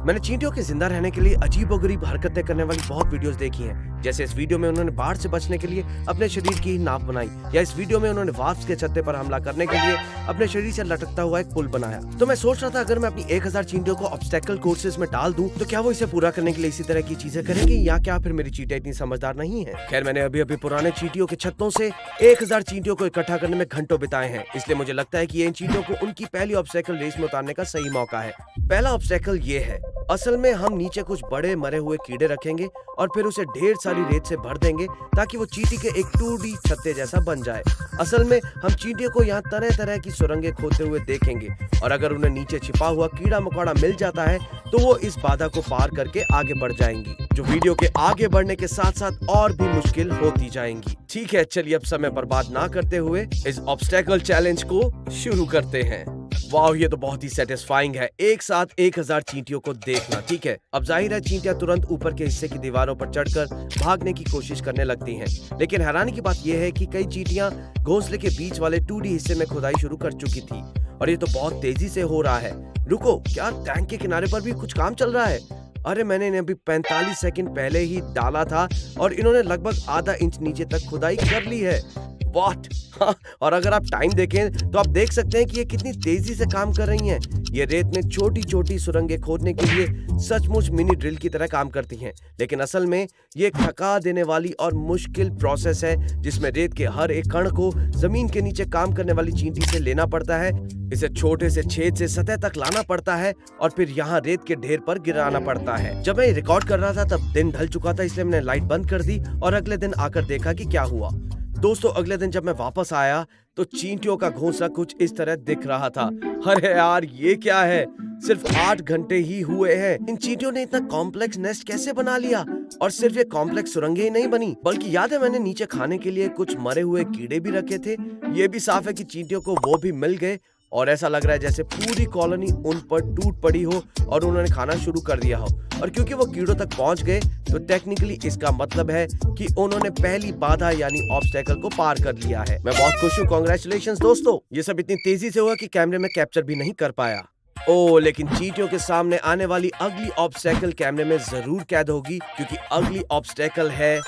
मैंने चींटियों के जिंदा रहने के लिए अजीबोगरीब हरकतें करने वाली बहुत वीडियोस देखी हैं। जैसे इस वीडियो में उन्होंने बाढ़ से बचने के लिए अपने शरीर की ही नाव बनाई, या इस वीडियो में उन्होंने वास्प के छत्ते पर हमला करने के लिए अपने शरीर से लटकता हुआ एक पुल बनाया। तो मैं सोच रहा था अगर मैं अपनी 1000 चींटियों को ऑब्स्टेकल कोर्सेज में डाल दूं तो क्या वो इसे पूरा करने के लिए इसी तरह की चीजें करेंगी, या क्या फिर मेरी चींटियां इतनी समझदार नहीं है। खैर, मैंने अभी अभी पुराने चींटियों के छत्तों से 1000 चींटियों को इकट्ठा करने में घंटों बिताए हैं, इसलिए मुझे लगता है कि इन चींटियों को उनकी पहली ऑब्स्टेकल रेस में उतारने का सही मौका है। पहला ऑब्स्टेकल ये है। असल में हम नीचे कुछ बड़े मरे हुए कीड़े रखेंगे और फिर उसे ढेर सारी रेत से भर देंगे ताकि वो चींटी के एक 2D छत्ते जैसा बन जाए। असल में हम चींटियों को यहाँ तरह तरह की सुरंगें खोदते हुए देखेंगे, और अगर उन्हें नीचे छिपा हुआ कीड़ा मकोड़ा मिल जाता है तो वो इस बाधा को पार करके आगे बढ़ जाएंगी, जो वीडियो के आगे बढ़ने के साथ साथ और भी मुश्किल होती जाएंगी। ठीक है, चलिए अब समय बर्बाद ना करते हुए इस ऑब्स्टेकल चैलेंज को शुरू करते हैं। वाह, ये तो बहुत ही सेटिस्फाइंग है, एक साथ 1000 चींटियों को देखना। ठीक है, अब जाहिर है चींटियां तुरंत ऊपर के हिस्से की दीवारों पर चढ़कर भागने की कोशिश करने लगती हैं। लेकिन हैरानी की बात यह है कि कई चींटियां घोंसले के बीच वाले 2D हिस्से में खुदाई शुरू कर चुकी थी, और ये तो बहुत तेजी से हो रहा है। रुको, क्या टैंक के किनारे पर भी कुछ काम चल रहा है? अरे, मैंने इन्हें अभी 45 सेकंड पहले ही डाला था और इन्होंने लगभग आधा इंच नीचे तक खुदाई कर ली है। व्हाट? हाँ, और अगर आप टाइम देखें तो आप देख सकते हैं कि ये कितनी तेजी से काम कर रही हैं। ये रेत में छोटी छोटी सुरंगें खोदने के लिए सचमुच मिनी ड्रिल की तरह काम करती हैं, लेकिन असल में ये एक थका देने वाली और मुश्किल प्रोसेस है जिसमें रेत के हर एक कण को जमीन के नीचे काम करने वाली चींटी से लेना पड़ता है, इसे छोटे से छेद से सतह तक लाना पड़ता है और फिर यहाँ रेत के ढेर पर गिराना पड़ता है। जब मैं रिकॉर्ड कर रहा था तब दिन ढल चुका था, इसलिए मैंने लाइट बंद कर दी और अगले दिन आकर देखा कि क्या हुआ। दोस्तों, अगले दिन जब मैं वापस आया तो चींटियों का घोंसला कुछ इस तरह दिख रहा था। अरे यार, ये क्या है? सिर्फ 8 घंटे ही हुए हैं, इन चींटियों ने इतना कॉम्प्लेक्स नेस्ट कैसे बना लिया? और सिर्फ ये कॉम्प्लेक्स सुरंगें ही नहीं बनी, बल्कि याद है मैंने नीचे खाने के लिए कुछ मरे हुए कीड़े भी रखे थे। ये भी साफ है कि चींटियों को वो भी मिल गए, और ऐसा लग रहा है जैसे पूरी कॉलोनी उन पर टूट पड़ी हो और उन्होंने खाना शुरू कर दिया हो। और क्योंकि वो कीड़ों तक पहुंच गए तो टेक्निकली इसका मतलब है कि उन्होंने पहली बाधा यानी ऑब्स्टेकल को पार कर लिया है। मैं बहुत खुश हूँ, कांग्रेचुलेशंस दोस्तों। ये सब इतनी तेजी से हुआ कि कैमरे में कैप्चर भी नहीं कर पाया। ओह, लेकिन चींटियों के सामने आने वाली अगली ऑब्स्टेकल कैमरे में जरूर कैद होगी, क्योंकि अगली ऑब्स्टेकल है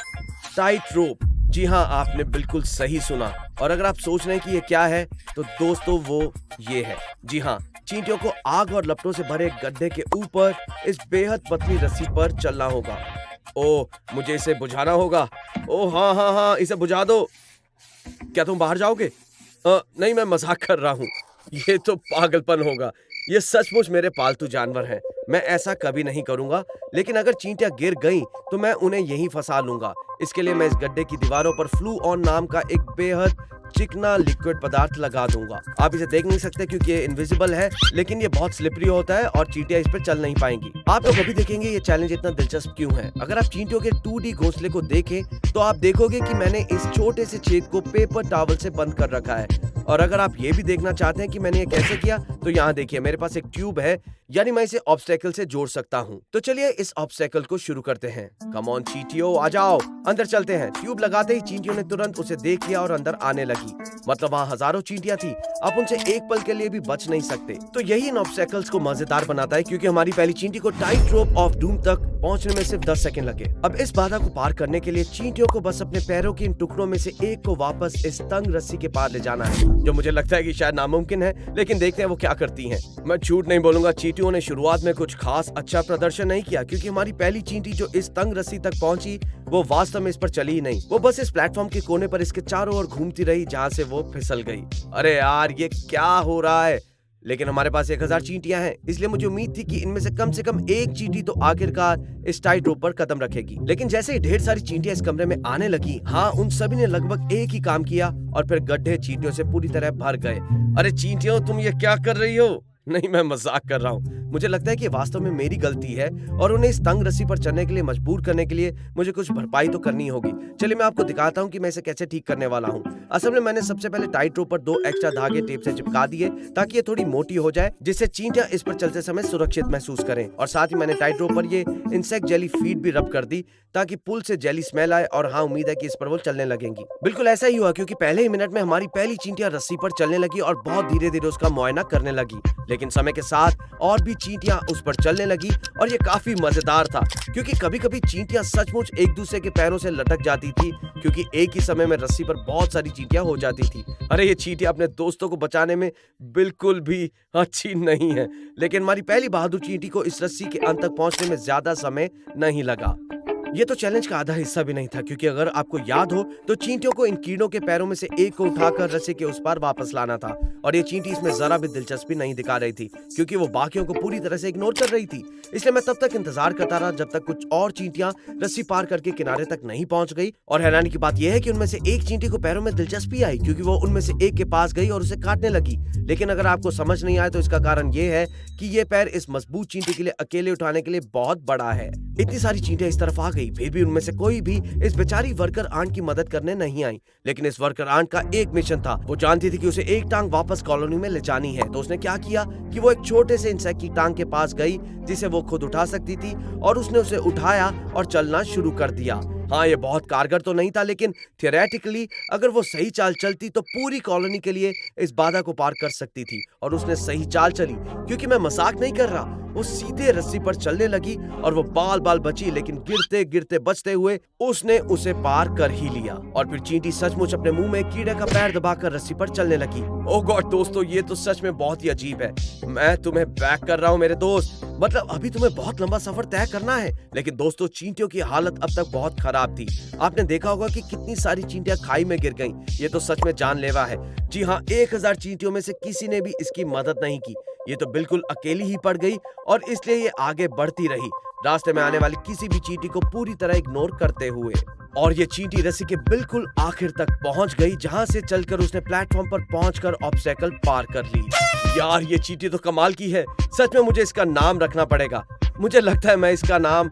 टाइट रोप। जी हाँ, आपने बिल्कुल सही सुना। और अगर आप सोच रहे हैं कि ये क्या है तो दोस्तों वो ये है। जी हाँ, चींटियों को आग और लपटों से भरे गड्ढे के ऊपर इस बेहद पतली रस्सी पर चलना होगा। ओह, मुझे इसे बुझाना होगा। ओह हाँ हाँ हाँ, इसे बुझा दो। क्या तुम बाहर जाओगे? नहीं, मैं मजाक कर रहा हूँ। ये तो पागलपन होगा। ये सचमुच मेरे पालतू जानवर हैं, मैं ऐसा कभी नहीं करूंगा। लेकिन अगर चींटियां गिर गईं तो मैं उन्हें यहीं फंसा लूंगा। इसके लिए मैं इस गड्ढे की दीवारों पर फ्लू ऑन नाम का एक बेहद चिकना लिक्विड पदार्थ लगा दूंगा। आप इसे देख नहीं सकते क्योंकि ये इनविजिबल है, लेकिन ये बहुत स्लिपरी होता है और चींटियां इस पर चल नहीं पाएंगी। आप लोग अभी देखेंगे ये चैलेंज इतना दिलचस्प क्यों है। अगर आप चींटियों के 2D घोंसले को देखें तो आप देखोगे कि मैंने इस छोटे से छेद को पेपर टॉवल से बंद कर रखा है। और अगर आप ये भी देखना चाहते हैं कि मैंने ये कैसे किया तो यहाँ देखिए, मेरे पास एक ट्यूब है, यानी मैं इसे ऑब्स्टेकल से जोड़ सकता हूँ। तो चलिए इस ऑब्स्टेकल को शुरू करते हैं। कम ऑन चींटियों, आ जाओ, अंदर चलते हैं। ट्यूब लगाते ही चींटियों ने तुरंत उसे देख लिया और अंदर आने लगी। मतलब वहाँ हजारों चींटियां थी, आप उनसे एक पल के लिए भी बच नहीं सकते। तो यही इन ऑब्स्टेकल्स को मजेदार बनाता है, क्योंकि हमारी पहली चींटी को टाइट रोप ऑफ डूम तक पहुंचने में सिर्फ 10 सेकंड लगे। अब इस बाधा को पार करने के लिए चींटियों को बस अपने पैरों के इन टुकड़ों में से एक को वापस इस तंग रस्सी के पार ले जाना है, जो मुझे लगता है कि शायद नामुमकिन है, लेकिन देखते हैं वो क्या करती हैं। मैं झूठ नहीं बोलूंगा, चींटियों ने शुरुआत में कुछ खास अच्छा प्रदर्शन नहीं किया, क्योंकि हमारी पहली चींटी जो इस तंग रस्सी तक पहुंची वो वास्तव में इस पर चली ही नहीं। वो बस इस प्लेटफॉर्म के कोने पर इसके चारों ओर घूमती रही, जहां से वो फिसल गई। अरे यार, ये क्या हो रहा है? लेकिन हमारे पास 1000 चींटियां हैं, इसलिए मुझे उम्मीद थी कि इनमें से कम एक चींटी तो आखिरकार इस टाइट रोप पर कदम रखेगी। लेकिन जैसे ही ढेर सारी चींटियां इस कमरे में आने लगी, हाँ, उन सभी ने लगभग एक ही काम किया और फिर गड्ढे चींटियों से पूरी तरह भर गए। अरे चींटियों, तुम ये क्या कर रही हो? नहीं, मैं मजाक कर रहा हूँ। मुझे लगता है कि वास्तव में मेरी गलती है और उन्हें इस तंग रस्सी पर चढ़ने के लिए मजबूर करने के लिए मुझे कुछ भरपाई तो करनी होगी। चलिए मैं आपको दिखाता हूँ कि मैं इसे कैसे ठीक करने वाला हूँ। असल में मैंने सबसे पहले टाइट रोप पर 2 एक्स्ट्रा धागे टेप से चिपका दिए ताकि ये थोड़ी मोटी हो जाए, जिससे चींटियां इस पर चलते समय सुरक्षित महसूस करें। और साथ ही मैंने टाइट रोप पर ये इंसेक्ट जेली फीड भी रब कर दी ताकि पुल से जेली स्मेल आए, और हाँ, उम्मीद है कि इस पर वो चलने लगेंगी। बिल्कुल ऐसा ही हुआ, क्योंकि पहले ही मिनट में हमारी पहली चींटियां रस्सी पर चलने लगी और बहुत धीरे धीरे उसका मुआयना करने लगी। लेकिन समय के साथ और भी चींटियां उस पर चलने लगी और ये काफी मजेदार था क्योंकि कभी कभी चींटियां सचमुच एक दूसरे के पैरों से लटक जाती थी क्योंकि एक ही समय में रस्सी पर बहुत सारी चींटियां हो जाती थी। अरे ये चींटियां अपने दोस्तों को बचाने में बिल्कुल भी अच्छी नहीं है, लेकिन हमारी पहली बहादुर चींटी को इस रस्सी के अंत तक पहुंचने में ज्यादा समय नहीं लगा। ये तो चैलेंज का आधा हिस्सा भी नहीं था क्योंकि अगर आपको याद हो तो चींटियों को इन कीड़ों के पैरों में से एक को उठाकर रस्सी के उस पार वापस लाना था और ये चींटी इसमें जरा भी दिलचस्पी नहीं दिखा रही थी क्योंकि वो बाकियों को पूरी तरह से इग्नोर कर रही थी। इसलिए मैं तब तक इंतजार करता रहा जब तक कुछ और चींटियां रस्सी पार करके किनारे तक नहीं पहुंच गई। और हैरानी की बात यह है कि उनमें से एक चींटी को पैरों में दिलचस्पी आई क्योंकि वो उनमें से एक के पास गई और उसे काटने लगी। लेकिन अगर आपको समझ नहीं आए तो इसका कारण ये है कि ये पैर इस मजबूत चींटी के लिए अकेले उठाने के लिए बहुत बड़ा है। इतनी सारी चींटियां इस तरफ आ गई, फिर भी उनमें से कोई भी इस बेचारी वर्कर आंट की मदद करने नहीं आई। लेकिन इस वर्कर आंट का एक मिशन था, वो जानती थी कि उसे एक टांग वापस कॉलोनी में ले जानी है। तो उसने क्या किया कि वो एक छोटे से इंसेक्ट की टांग के पास गई जिसे वो खुद उठा सकती थी और उसने उसे उठाया और चलना शुरू कर दिया। हाँ, ये बहुत कारगर तो नहीं था, लेकिन थियोरेटिकली अगर वो सही चाल चलती तो पूरी कॉलोनी के लिए इस बाधा को पार कर सकती थी। और उसने सही चाल चली, क्योंकि मैं मजाक नहीं कर रहा। वो सीधे रस्सी पर चलने लगी और वो बाल बाल बची, लेकिन गिरते गिरते बचते हुए उसने उसे पार कर ही लिया। और फिर चींटी सचमुच अपने मुंह में कीड़े का पैर दबाकर रस्सी पर चलने लगी। ओह गॉड दोस्तों, ये तो सच में बहुत ही अजीब है। मैं तुम्हें बैक कर रहा हूँ मेरे दोस्त, मतलब अभी तुम्हें बहुत लंबा सफर तय करना है। लेकिन दोस्तों, चींटियों की हालत अब तक बहुत खराब थी। आपने देखा होगा कि कितनी सारी चींटियां खाई में गिर गईं। ये तो सच में जानलेवा है। जी हाँ, 1000 चींटियों में से किसी ने भी इसकी मदद नहीं की। ये तो बिल्कुल अकेली ही पड़ गई और इसलिए ये आगे बढ़ती रही, रास्ते में आने वाली किसी भी चींटी को पूरी तरह इग्नोर करते हुए। और ये चींटी रस्सी के बिल्कुल आखिर तक पहुंच गई, जहां से चलकर उसने प्लेटफॉर्म पर पहुंचकर ऑब्स्टेकल पार कर ली। यार, ये चींटी तो कमाल की है। सच में मुझे इसका नाम रखना पड़ेगा। मुझे लगता है मैं इसका नाम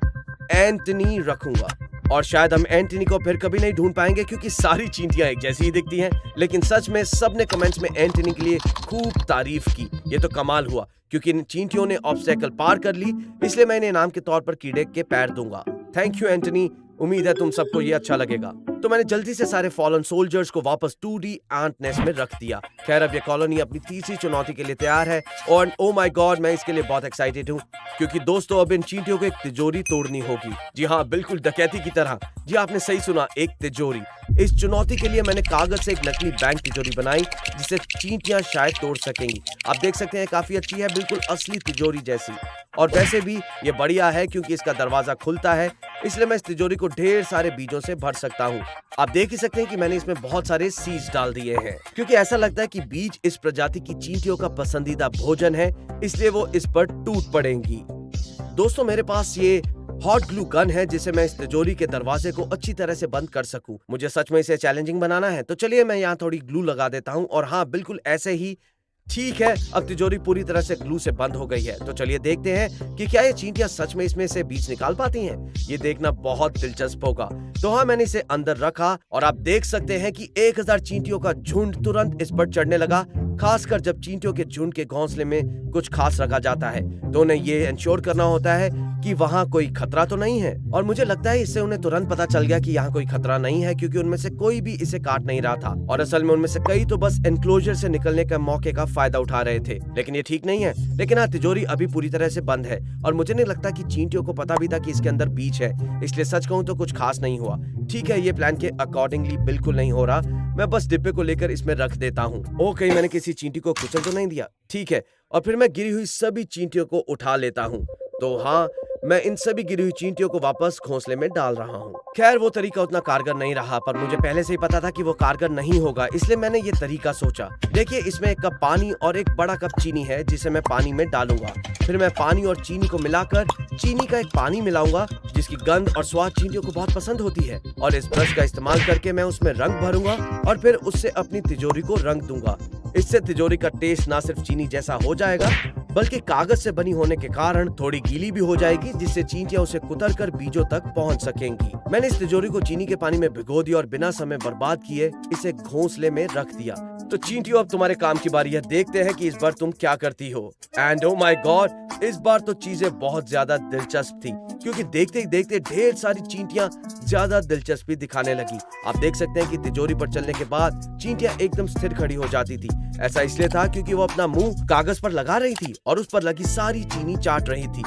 एंटनी रखूंगा। और शायद हम एंटनी को फिर कभी नहीं ढूंढ पाएंगे क्योंकि सारी चींटियां एक जैसी ही दिखती हैं। लेकिन सच में सबने कमेंट्स में एंटनी के लिए खूब तारीफ की। ये तो कमाल हुआ क्योंकि इन चींटियों ने ऑब्स्टेकल पार कर ली, इसलिए मैं इन्हें इनाम के तौर पर कीड़े के पैर दूंगा। थैंक यू एंटनी, उम्मीद है तुम सबको ये अच्छा लगेगा। तो मैंने जल्दी से सारे फॉलन सोल्जर्स को वापस 2D एंट नेस्ट में रख दिया। खैर, अब ये कॉलोनी अपनी तीसरी चुनौती के लिए तैयार है और ओ माय गॉड, मैं इसके लिए बहुत एक्साइटेड हूँ क्योंकि दोस्तों, अब इन चींटियों को एक तिजोरी तोड़नी होगी। जी हाँ, बिल्कुल डकैती की तरह। जी आपने सही सुना, एक तिजोरी। इस चुनौती के लिए मैंने कागज से एक नकली बैंक तिजोरी बनाई जिसे चींटियां शायद तोड़ सकेंगी। आप देख सकते हैं, काफी अच्छी है, बिल्कुल असली तिजोरी जैसी। और वैसे भी ये बढ़िया है क्योंकि इसका दरवाजा खुलता है, इसलिए मैं इस तिजोरी को ढेर सारे बीजों से भर सकता हूँ। आप देख ही सकते हैं कि मैंने इसमें बहुत सारे सीड्स डाल दिए हैं क्योंकि ऐसा लगता है कि बीज इस प्रजाति की चींटियों का पसंदीदा भोजन है, इसलिए वो इस पर टूट पड़ेंगी। दोस्तों, मेरे पास ये हॉट ग्लू गन है जिसे मैं इस तिजोरी के दरवाजे को अच्छी तरह से बंद कर सकूं। मुझे सच में इसे चैलेंजिंग बनाना है, तो चलिए मैं यहाँ थोड़ी ग्लू लगा देता हूँ। और हाँ, बिल्कुल ऐसे ही। ठीक है, अब तिजोरी पूरी तरह से ग्लू से बंद हो गई है। तो चलिए देखते हैं कि क्या ये चींटियां सच में इसमें से बीज निकाल पाती हैं। ये देखना बहुत दिलचस्प होगा। तो हाँ, मैंने इसे अंदर रखा और आप देख सकते हैं कि 1000 चींटियों का झुंड तुरंत इस पर चढ़ने लगा। खासकर जब चींटियों के झुंड के घोंसले में कुछ खास रखा जाता है तो उन्हें ये इंश्योर करना होता है कि वहाँ कोई खतरा तो नहीं है। और मुझे लगता है इससे उन्हें तुरंत पता चल गया कि यहाँ कोई खतरा नहीं है क्योंकि उनमें से कोई भी इसे काट नहीं रहा था। और असल में उनमें से कई तो बस एनक्लोजर से निकलने के मौके का फायदा उठा रहे थे। लेकिन ये ठीक नहीं है। लेकिन हाँ, तिजोरी अभी पूरी तरह से बंद है और मुझे नहीं लगता कि चींटियों को पता भी था कि इसके अंदर बीज है, इसलिए सच कहूँ तो कुछ खास नहीं हुआ। ठीक है, ये प्लान के अकॉर्डिंगली बिल्कुल नहीं हो रहा। मैं बस डिब्बे को लेकर इसमें रख देता हूँ। ओके, मैंने किसी चींटी को कुचल तो नहीं दिया। ठीक है, और फिर मैं गिरी हुई सभी चींटियों को उठा लेता हूँ। तो हाँ, मैं इन सभी गिरी हुई चींटियों को वापस घोंसले में डाल रहा हूँ। खैर, वो तरीका उतना कारगर नहीं रहा, पर मुझे पहले से ही पता था कि वो कारगर नहीं होगा, इसलिए मैंने ये तरीका सोचा। देखिए, इसमें 1 कप पानी और 1 बड़ा कप चीनी है जिसे मैं पानी में डालूंगा। फिर मैं पानी और चीनी को मिलाकर चीनी का एक पानी मिलाऊंगा जिसकी गंध और स्वाद चींटियों को बहुत पसंद होती है। और इस ब्रश का इस्तेमाल करके मैं उसमें रंग भरूंगा और फिर उससे अपनी तिजोरी को रंग दूंगा। इससे तिजोरी का टेस्ट ना सिर्फ चीनी जैसा हो जाएगा बल्कि कागज से बनी होने के कारण थोड़ी गीली भी हो जाएगी, जिससे चींटियां उसे कुतरकर बीजों तक पहुंच सकेंगी। मैंने इस तिजोरी को चीनी के पानी में भिगो दिया और बिना समय बर्बाद किए इसे घोंसले में रख दिया। तो चींटियों अब तुम्हारे काम की बारी है, देखते हैं कि इस बार तुम क्या करती हो। एंड ओ माय गॉड, इस बार तो चीजें बहुत ज्यादा दिलचस्प थी, क्योंकि देखते ही देखते ढेर सारी चींटियां ज्यादा दिलचस्पी दिखाने लगी। आप देख सकते हैं कि तिजोरी पर चलने के बाद चींटियां एकदम स्थिर खड़ी हो जाती थी। ऐसा इसलिए था क्योंकि वो अपना मुंह कागज पर लगा रही थी और उस पर लगी सारी चीनी चाट रही थी।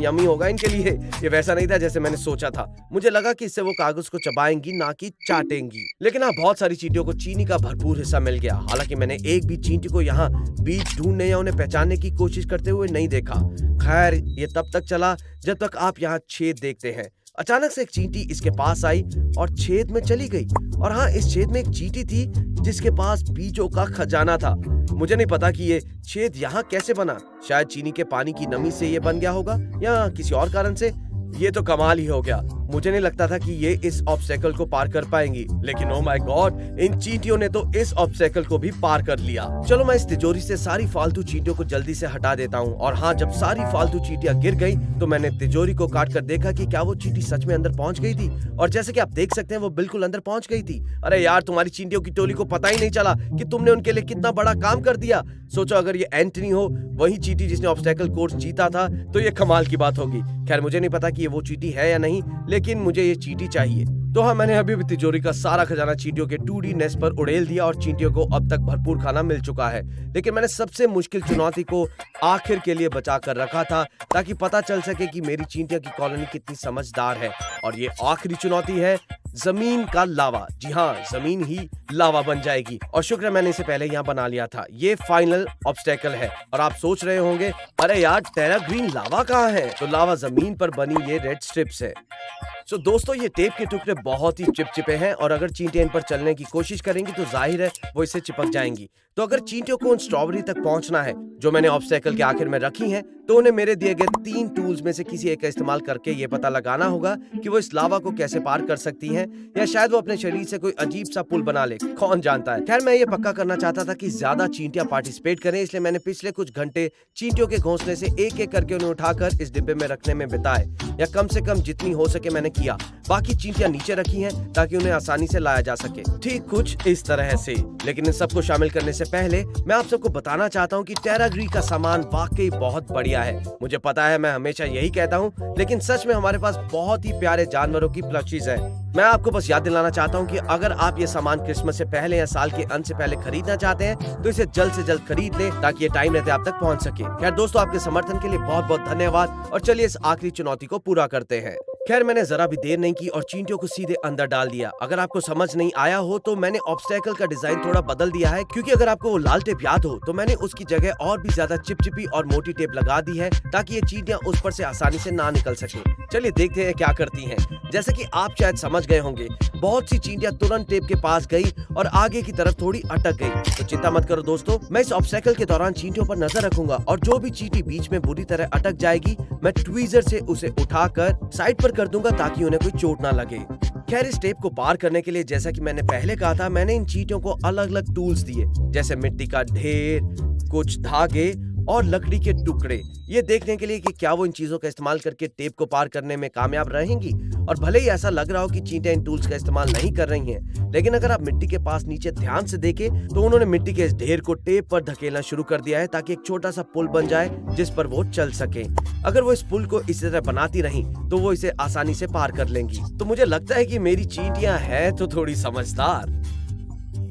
यम्मी होगा इनके लिए। ये वैसा नहीं था जैसे मैंने सोचा था। मुझे लगा कि इससे वो कागज को चबाएंगी, ना कि चाटेंगी। लेकिन हाँ, बहुत सारी चींटियों को चीनी का भरपूर हिस्सा मिल गया। हालांकि मैंने एक भी चींटी को यहाँ बीज ढूंढने या उन्हें पहचानने की कोशिश करते हुए नहीं देखा। खैर, ये तब तक चला जब तक आप यहाँ छेद देखते हैं। अचानक से एक चींटी इसके पास आई और छेद में चली गई। और हाँ, इस छेद में एक चींटी थी जिसके पास बीजों का खजाना था। मुझे नहीं पता कि ये छेद यहाँ कैसे बना। शायद चीनी के पानी की नमी से ये बन गया होगा या किसी और कारण से। ये तो कमाल ही हो गया। मुझे नहीं लगता था कि ये इस ऑब्स्टेकल को पार कर पाएंगी, लेकिन ओ माय गॉड, इन चींटियों ने तो इस ऑब्स्टेकल को भी पार कर लिया। चलो मैं इस तिजोरी से सारी फालतू चींटियों को जल्दी से हटा देता हूँ। और हाँ, जब सारी फालतू चींटियां गिर गई तो मैंने तिजोरी को काट कर देखा कि क्या वो चींटी सच में अंदर पहुंच गई थी। और जैसे कि आप देख सकते हैं, वो बिल्कुल अंदर पहुंच गई थी। अरे यार, तुम्हारी चींटियों की टोली को पता ही नहीं चला कि तुमने उनके लिए कितना बड़ा काम कर दिया। सोचो, अगर ये एंटनी हो, वही चींटी जिसने ऑब्स्टेकल कोर्स जीता था, तो ये कमाल की बात होगी। खैर, मुझे नहीं पता कि ये वो चींटी है या नहीं, लेकिन मुझे ये चींटी चाहिए। तो हाँ, मैंने अभी भी तिजोरी का सारा खजाना चींटियों के 2D नेस्ट पर उड़ेल दिया और चींटियों को अब तक भरपूर खाना मिल चुका है। लेकिन मैंने सबसे मुश्किल चुनौती को आखिर के लिए बचा कर रखा था, ताकि पता चल सके कि मेरी चींटियों की कॉलोनी कितनी समझदार है। और ये आखिरी चुनौती है जमीन का लावा। जी हाँ, जमीन ही लावा बन जाएगी। और शुक्र है मैंने इसे पहले यहाँ बना लिया था। ये फाइनल ऑब्स्टेकल है। और आप सोच रहे होंगे, अरे यार, टेरा ग्रीन लावा कहाँ है? तो लावा जमीन पर बनी ये रेड स्ट्रिप्स है। सो दोस्तों, ये टेप के टुकड़े बहुत ही चिपचिपे हैं और अगर चींटियां इन पर चलने की कोशिश करेंगी तो जाहिर है वो इससे चिपक जाएंगी। तो अगर चींटियों को उन स्ट्रॉबेरी तक पहुंचना है जो मैंने ऑब्स्टेकल के आखिर में रखी हैं, तो उन्हें मेरे दिए गए 3 टूल्स में से किसी एक का इस्तेमाल करके ये पता लगाना होगा कि वो इस लावा को कैसे पार कर सकती हैं, या शायद वो अपने शरीर से कोई अजीब सा पुल बना ले, कौन जानता है। खैर, मैं ये पक्का करना चाहता था कि ज्यादा चींटियां पार्टिसिपेट करें, इसलिए मैंने पिछले कुछ घंटे चींटियों के घोंसले से एक एक करके उन्हें उठाकर इस डिब्बे में रखने में बिताए, या कम से कम जितनी हो सके मैंने किया। बाकी चींटियां नीचे रखी हैं ताकि उन्हें आसानी से लाया जा सके, ठीक कुछ इस तरह से। लेकिन इन सबको शामिल करने से पहले मैं आप सबको बताना चाहता हूँ कि टेरा ग्री का सामान वाकई बहुत बढ़िया है। मुझे पता है, मैं हमेशा यही कहता हूँ, लेकिन सच में हमारे पास बहुत ही प्यारे जानवरों की प्लशीज है। मैं आपको बस याद दिलाना चाहता हूँ कि अगर आप ये सामान क्रिसमस से पहले या साल के अंत से पहले खरीदना चाहते हैं तो इसे जल्द से जल्द खरीद लें, ताकि ये टाइम रहते आप तक पहुँच सके। खैर दोस्तों, आपके समर्थन के लिए बहुत बहुत धन्यवाद। और चलिए इस आखिरी चुनौती को पूरा करते हैं। खैर, मैंने जरा भी देर नहीं की और चींटियों को सीधे अंदर डाल दिया। अगर आपको समझ नहीं आया हो तो मैंने ऑब्स्टेकल का डिजाइन थोड़ा बदल दिया है, क्योंकि अगर आपको वो लाल टेप याद हो तो मैंने उसकी जगह और भी ज्यादा चिपचिपी और मोटी टेप लगा दी है, ताकि ये चींटियां उस पर से आसानी से ना निकल सके। चलिए देखते हैं क्या करती हैं। जैसे कि आप शायद समझ गए होंगे, बहुत सी चींटियां तुरंत टेप के पास गई और आगे की तरफ थोड़ी अटक गई। तो चिंता मत करो दोस्तों, मैं इस ऑब्स्टेकल के दौरान चींटियों पर नजर रखूंगा और जो भी चींटी बीच में बुरी तरह अटक जाएगी, मैं ट्वीजर से उसे उठाकर साइड पर कर दूंगा ताकि उन्हें कोई चोट ना लगे। खैर, इस टेप को पार करने के लिए, जैसा कि मैंने पहले कहा था, मैंने इन चींटियों को अलग अलग टूल्स दिए, जैसे मिट्टी का ढेर, कुछ धागे और लकड़ी के टुकड़े, ये देखने के लिए कि क्या वो इन चीजों का इस्तेमाल करके टेप को पार करने में कामयाब रहेंगी। और भले ही ऐसा लग रहा हो कि चींटियां इन टूल्स का इस्तेमाल नहीं कर रही हैं, लेकिन अगर आप मिट्टी के पास नीचे ध्यान से देखें तो उन्होंने मिट्टी के इस ढेर को टेप पर धकेलना शुरू कर दिया है, ताकि एक छोटा सा पुल बन जाए जिस पर वो चल सके। अगर वो इस पुल को इसी तरह बनाती रही तो वो इसे आसानी से पार कर लेंगी। तो मुझे लगता है कि मेरी चींटियां हैं तो थोड़ी समझदार।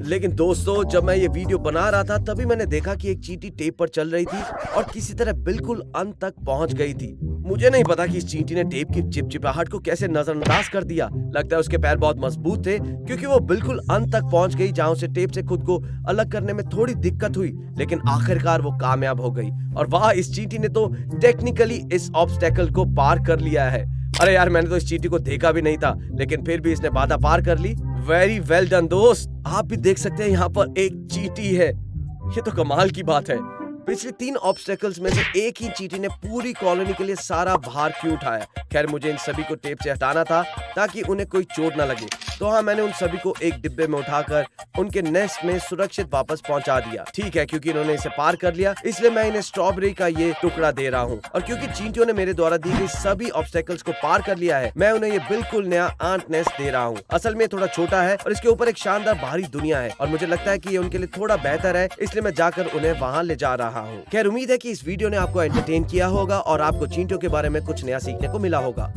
लेकिन दोस्तों, जब मैं ये वीडियो बना रहा था तभी मैंने देखा कि एक चींटी टेप पर चल रही थी और किसी तरह बिल्कुल अंत तक पहुंच गई थी। मुझे नहीं पता कि इस चींटी ने टेप की चिपचिपाहट को कैसे नजरअंदाज कर दिया। लगता है उसके पैर बहुत मजबूत थे, क्योंकि वो बिल्कुल अंत तक पहुंच गई, जहां उसे टेप से खुद को अलग करने में थोड़ी दिक्कत हुई, लेकिन आखिरकार वो कामयाब हो गई। और वाह, इस चींटी ने तो टेक्निकली इस ऑब्स्टेकल को पार कर लिया है। अरे यार, मैंने तो इस चींटी को देखा भी नहीं था, लेकिन फिर भी इसने बाधा पार कर ली। वेरी वेल डन दोस्त। आप भी देख सकते हैं यहाँ पर एक चींटी है। ये तो कमाल की बात है। पिछले 3 ऑब्स्टेकल्स में से एक ही चींटी ने पूरी कॉलोनी के लिए सारा भार क्यों उठाया। खैर मुझे इन सभी को टेप से हटाना था ताकि उन्हें कोई चोट ना लगे। तो हाँ, मैंने उन सभी को एक डिब्बे में उठाकर उनके नेस्ट में सुरक्षित वापस पहुंचा दिया। ठीक है, क्योंकि इन्होंने इसे पार कर लिया इसलिए मैं इन्हें स्ट्रॉबेरी का ये टुकड़ा दे रहा हूँ। और क्योंकि चींटियों ने मेरे द्वारा दी गई सभी ऑब्स्टेकल्स को पार कर लिया है, मैं उन्हें ये बिल्कुल नया आंट नेस्ट दे रहा हूँ। असल में थोड़ा छोटा है और इसके ऊपर एक शानदार बाहरी दुनिया है और मुझे लगता है कि ये उनके लिए थोड़ा बेहतर है, इसलिए मैं जाकर उन्हें वहाँ ले जा रहा हूँ। खैर उम्मीद है कि इस वीडियो ने आपको एंटरटेन किया होगा और आपको चींटियों के बारे में कुछ नया सीखने को मिला होगा।